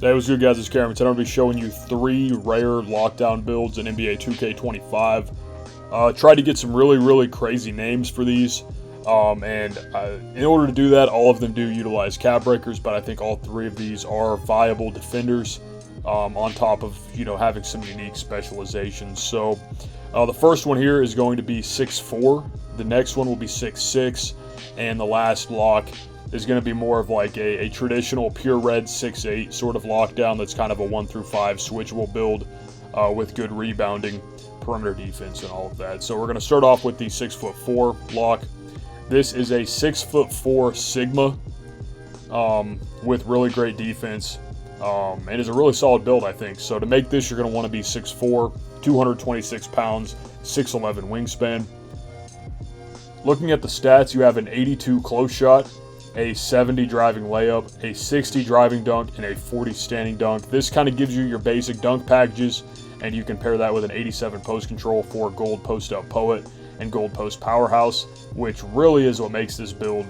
Hey, what's good, guys? It's Cameron. Today I'm going to be showing you 3 rare lockdown builds in NBA 2K25. Tried to get some really crazy names for these, in order to do that, all of them do utilize cap breakers, but I think all 3 of these are viable defenders, on top of, having some unique specializations. So the first one here is going to be 6'4", the next one will be 6'6", and the last lock is going to be more of like a traditional pure red 6'8" sort of lockdown that's kind of a 1 through 5 switchable build with good rebounding, perimeter defense, and all of that. So we're going to start off with the 6'4" lock. This is a 6'4" Sigma with really great defense, and is a really solid build, I think. So to make this, you're going to want to be 6'4", 226 pounds, 6'11" wingspan. Looking at the stats, you have an 82 close shot, a 70 driving layup, a 60 driving dunk, and a 40 standing dunk. This kind of gives you your basic dunk packages, and you can pair that with an 87 post control for gold post up poet and gold post powerhouse, which really is what makes this build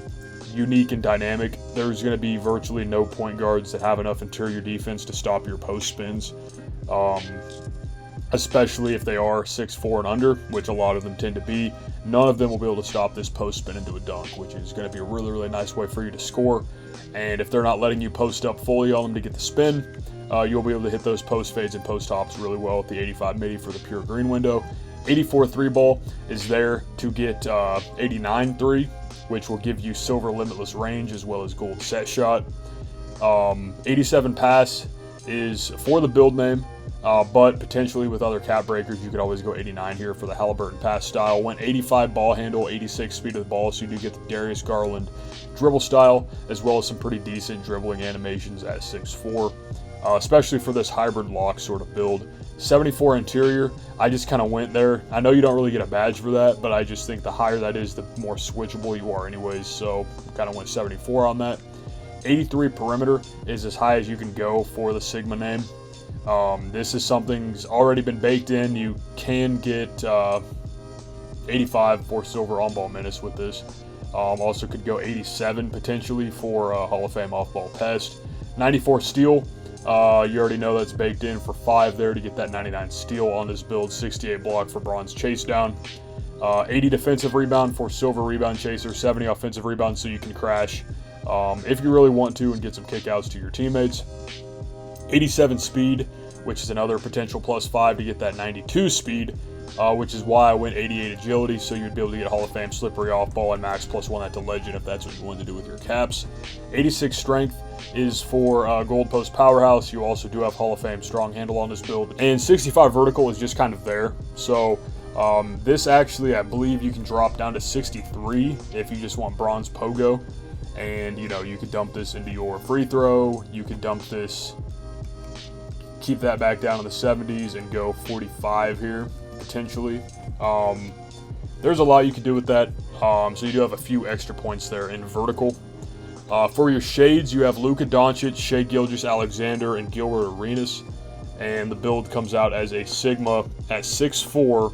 unique and dynamic. There's going to be virtually no point guards that have enough interior defense to stop your post spins, especially if they are 6'4" and under, which a lot of them tend to be. None of them will be able to stop this post spin into a dunk, which is going to be a really nice way for you to score. And if they're not letting you post up fully on them to get the spin, you'll be able to hit those post fades and post hops really well with the 85 midi for the pure green window. 84 3 ball is there to get 89 3, which will give you silver limitless range as well as gold set shot. 87 pass is for the build name, but potentially with other cap breakers, you could always go 89 here for the Halliburton pass style. Went 85 ball handle, 86 speed of the ball, so you do get the Darius Garland dribble style, as well as some pretty decent dribbling animations at 6'4", especially for this hybrid lock sort of build. 74 interior, I just kind of went there. I know you don't really get a badge for that, but I just think the higher that is, the more switchable you are anyways, so kind of went 74 on that. 83 perimeter is as high as you can go for the Sigma name. This is something's already been baked in. You can get 85 for silver on-ball menace with this. Also could go 87 potentially for Hall of Fame off-ball pest. 94 steal, you already know that's baked in for 5 there to get that 99 steal on this build. 68 block for bronze chase down. 80 defensive rebound for silver rebound chaser. 70 offensive rebound so you can crash if you really want to and get some kickouts to your teammates. 87 speed, which is another potential +5 to get that 92 speed, which is why I went 88 agility, so you'd be able to get Hall of Fame slippery off ball and max +1 that to legend if that's what you want to do with your caps. 86 strength is for gold post powerhouse. You also do have Hall of Fame strong handle on this build, and 65 vertical is just kind of there. So this actually, I believe you can drop down to 63 if you just want bronze pogo, and you could dump this into your free throw. You could dump this, keep that back down in the 70s and go 45 here potentially. There's a lot you can do with that, so you do have a few extra points there in vertical. For your shades, you have Luka Doncic, Shai Gilgeous-Alexander, and Gilbert Arenas, and the build comes out as a Sigma at 6'4"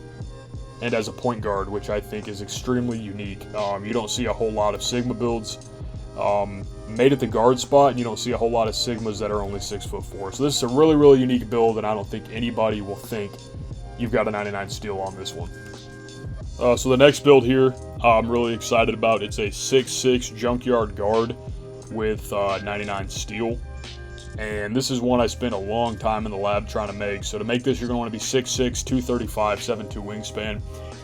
and as a point guard, which I think is extremely unique. You don't see a whole lot of Sigma builds made at the guard spot, and you don't see a whole lot of Sigmas that are only 6'4". So this is a really unique build, and I don't think anybody will think you've got a 99 steal on this one. So the next build here, I'm really excited about. It's a 6'6" Junkyard Guard with 99 steal, and this is one I spent a long time in the lab trying to make. So to make this, you're going to want to be 6'6", 235, 7'2" wingspan.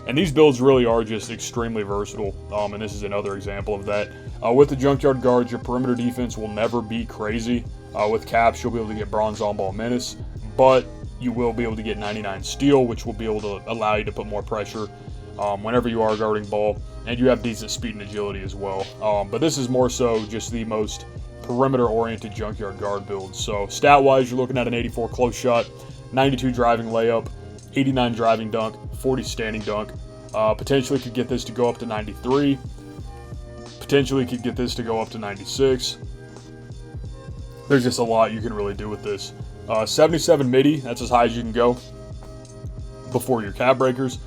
And these builds really are just extremely versatile, and this is another example of that. With the Junkyard Guards, your perimeter defense will never be crazy. With caps, you'll be able to get bronze on-ball menace, but you will be able to get 99 steal, which will be able to allow you to put more pressure whenever you are guarding ball, and you have decent speed and agility as well. But this is more so just the most perimeter-oriented Junkyard Guard build. So stat-wise, you're looking at an 84 close shot, 92 driving layup, 89 driving dunk, 40 standing dunk. Potentially could get this to go up to 93. Potentially could get this to go up to 96. There's just a lot you can really do with this. 77 midi, that's as high as you can go before your cap breakers.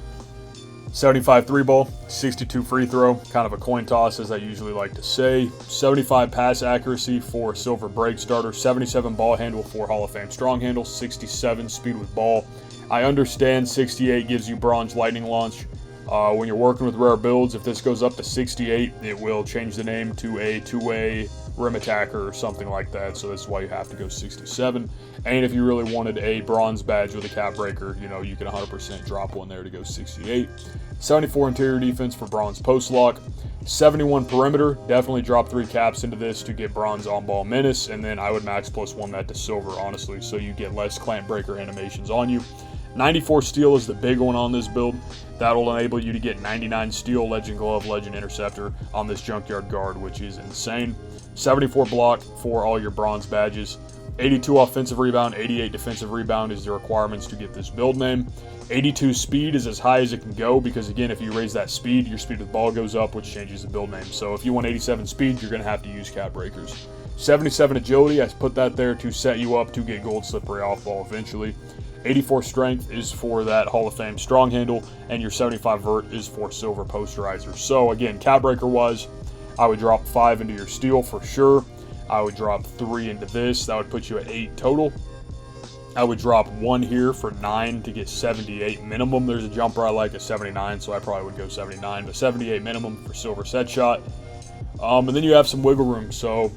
75 3 ball, 62 free throw, kind of a coin toss as I usually like to say. 75 pass accuracy for silver break starter, 77 ball handle for Hall of Fame strong handle, 67 speed with ball. I understand 68 gives you bronze lightning launch. When you're working with rare builds, if this goes up to 68, it will change the name to a two-way rim attacker or something like that. So this is why you have to go 67. And if you really wanted a bronze badge with a cap breaker, you know, you can 100% drop one there to go 68. 74 interior defense for bronze post lock. 71 perimeter, definitely drop 3 caps into this to get bronze on ball menace, and then I would max +1 that to silver, honestly, so you get less clamp breaker animations on you. 94 steal is the big one on this build. That will enable you to get 99 steal, legend glove, legend interceptor on this Junkyard Guard, which is insane. 74 block for all your bronze badges. 82 offensive rebound, 88 defensive rebound is the requirements to get this build name. 82 speed is as high as it can go because, again, if you raise that speed, your speed with ball goes up, which changes the build name. So if you want 87 speed, you're going to have to use cap breakers. 77 agility, I put that there to set you up to get gold slippery off ball eventually. 84 strength is for that Hall of Fame strong handle, and your 75 vert is for silver posterizer. So again, cap breaker wise, I would drop 5 into your steel for sure. I would drop 3 into this. That would put you at 8 total. I would drop 1 here for 9 to get 78 minimum. There's a jumper I like at 79, so I probably would go 79, but 78 minimum for silver set shot. And then you have some wiggle room. So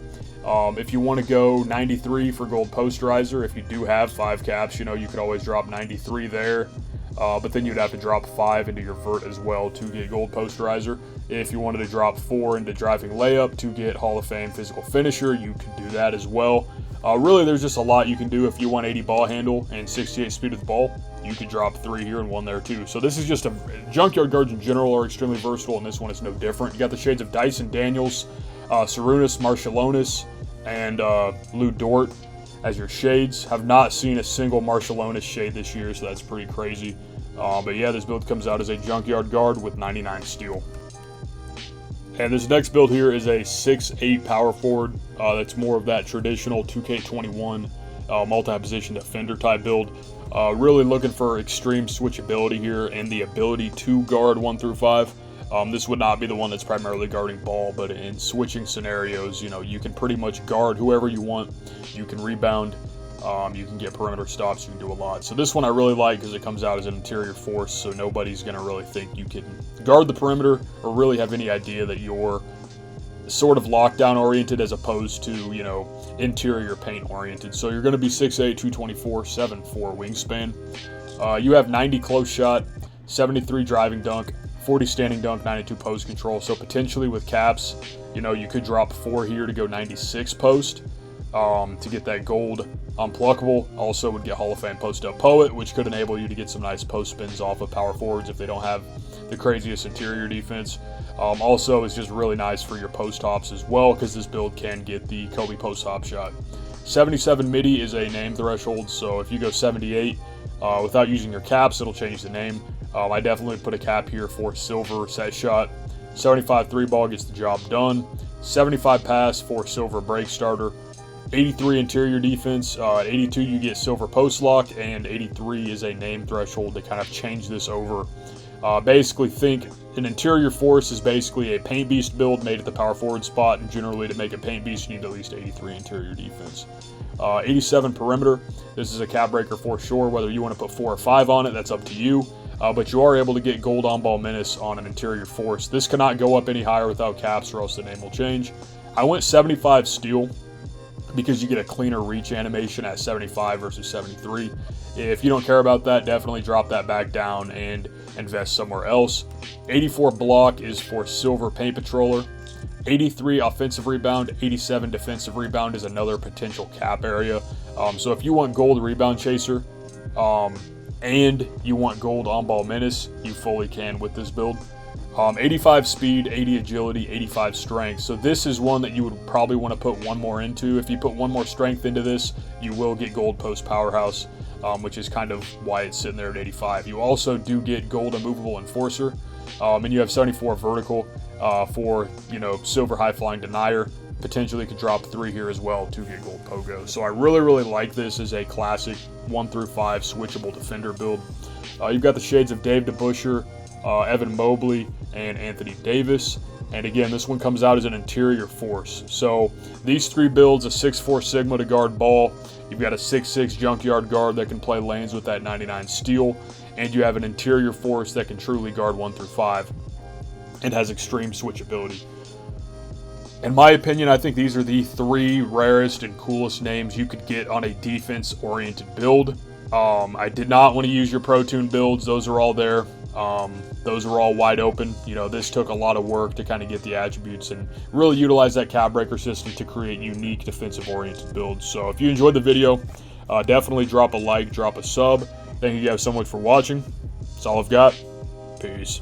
if you want to go 93 for gold posterizer, if you do have 5 caps, you know, you could always drop 93 there. But then you'd have to drop 5 into your vert as well to get gold posterizer. If you wanted to drop 4 into driving layup to get Hall of Fame physical finisher, you could do that as well. Really, there's just a lot you can do. If you want 80 ball handle and 68 speed with ball, you could drop 3 here and 1 there too. So this is just a Junkyard Guards in general are extremely versatile, and this one is no different. You got the shades of Dyson Daniels, Sarunas Marshallonis, and Lou Dort as your shades. Have not seen a single Marshallonis shade this year, so that's pretty crazy. But yeah, this build comes out as a Junkyard Guard with 99 steel. And this next build here is a 6'8 power forward. That's more of that traditional 2K21 multi-position defender type build. Really looking for extreme switchability here and the ability to guard 1 through 5. This would not be the one that's primarily guarding ball, but in switching scenarios, you know, you can pretty much guard whoever you want. You can rebound, you can get perimeter stops, you can do a lot. So this one I really like because it comes out as an interior force, so nobody's going to really think you can guard the perimeter or really have any idea that you're sort of lockdown oriented as opposed to, you know, interior paint oriented. So you're going to be 6'8", 224, 7'4 wingspan. You have 90 close shot, 73 driving dunk, 40 standing dunk, 92 post control. So potentially with caps, you know, you could drop 4 here to go 96 post to get that gold unpluckable. Also would get Hall of Fame post up poet, which could enable you to get some nice post spins off of power forwards if they don't have the craziest interior defense. Also is just really nice for your post hops as well, because this build can get the Kobe post hop shot. 77 midi is a name threshold, so if you go 78 without using your caps, it'll change the name. I definitely put a cap here for silver set shot. 75 3 ball gets the job done. 75 pass for silver break starter. 83 interior defense. 82 you get silver post lock, and 83 is a name threshold to kind of change this over. Basically think an interior force is basically a paint beast build made at the power forward spot, and generally to make a paint beast you need at least 83 interior defense. 87 perimeter. This is a cap breaker for sure. Whether you want to put 4 or 5 on it, that's up to you. But you are able to get gold on ball menace on an interior force. This cannot go up any higher without caps, or else the name will change. I went 75 steel because you get a cleaner reach animation at 75 versus 73. If you don't care about that, definitely drop that back down and invest somewhere else. 84 block is for silver paint patroller. 83 offensive rebound, 87 defensive rebound is another potential cap area. So if you want gold rebound chaser and you want gold on ball menace, you fully can with this build. 85 speed, 80 agility, 85 strength. So this is one that you would probably want to put 1 more into. If you put 1 more strength into this, you will get gold post powerhouse, which is kind of why it's sitting there at 85. You also do get gold immovable enforcer, and you have 74 vertical for, you know, silver high flying denier. Potentially could drop 3 here as well to get gold pogo. So I really like this as a classic 1 through 5 switchable defender build. You've got the shades of Dave DeBuscher, Evan Mobley, and Anthony Davis. And again, this one comes out as an interior force. So these three builds, a 6'4 Sigma to guard ball. You've got a 6'6 Junkyard Guard that can play lanes with that 99 steal. And you have an interior force that can truly guard 1 through 5 and has extreme switchability. In my opinion, I think these are the three rarest and coolest names you could get on a defense-oriented build. I did not want to use your Pro Tune builds. Those are all there. Those are all wide open. You know, this took a lot of work to kind of get the attributes and really utilize that cap breaker system to create unique defensive-oriented builds. So if you enjoyed the video, definitely drop a like, drop a sub. Thank you guys so much for watching. That's all I've got. Peace.